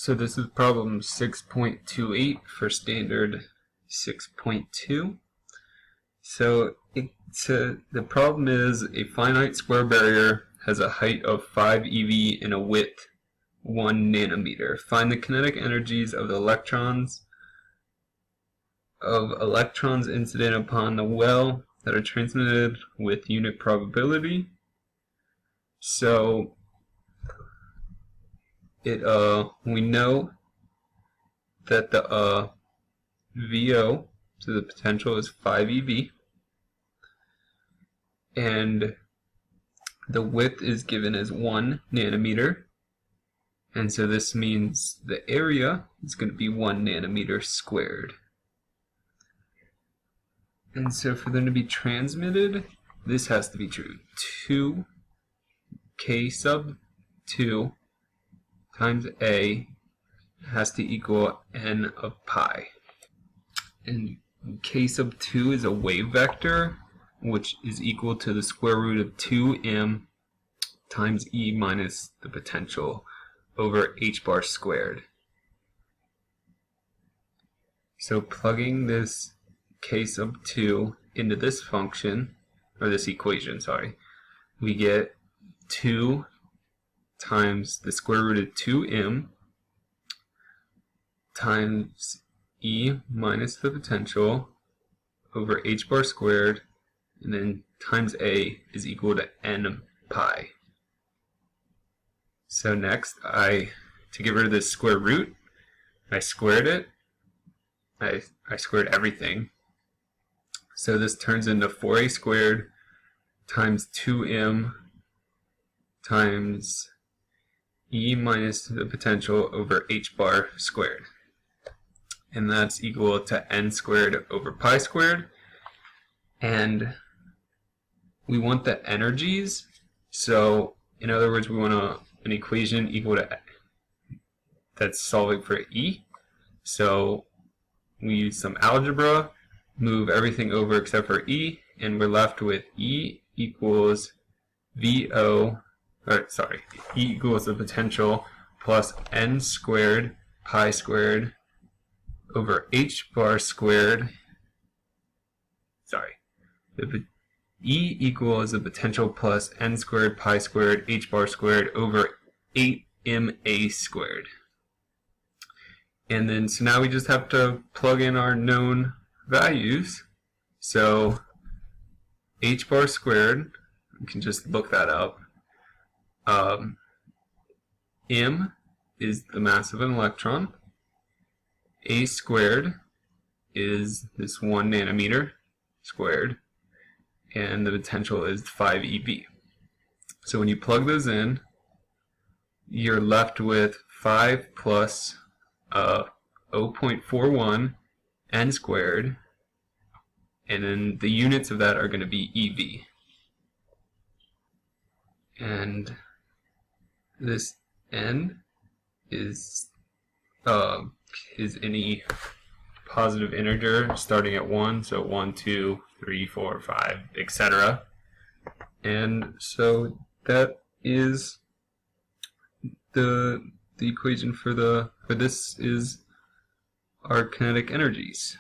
So this is problem 6.28 for standard 6.2. So the problem is a finite square barrier has a height of 5 eV and a width 1 nanometer. Find the kinetic energies of the electrons incident upon the well that are transmitted with unit probability. So we know that the VO, so the potential, is 5 eV, and the width is given as 1 nanometer, and so this means the area is going to be 1 nanometer squared. And so for them to be transmitted, this has to be true. 2k sub 2 times A has to equal n of pi. And k sub 2 is a wave vector, which is equal to the square root of 2m times E minus the potential over h bar squared. So plugging this k sub 2 into this function, or this equation, sorry, we get 2 times the square root of 2m times E minus the potential over h bar squared, and then times A is equal to n pi. So next, to get rid of this square root, I squared it. I squared everything. So this turns into 4a squared times 2m times E minus the potential over h bar squared. And that's equal to n squared over pi squared. And we want the energies. So in other words, we want an equation equal to that's solving for E. So we use some algebra, move everything over except for E, and we're left with E equals E equals the potential plus n squared pi squared over h bar squared. E equals the potential plus n squared pi squared h bar squared over 8ma squared. And then so now we just have to plug in our known values. So h bar squared, we can just look that up. M is the mass of an electron. A squared is this 1 nanometer squared, and the potential is 5 eV. So when you plug those in, you're left with 5 plus 0.41 n squared, and then the units of that are going to be eV. And this n is any positive integer starting at 1, so 1, 2, 3, 4, 5, etc. And so that is the equation for this is our kinetic energies.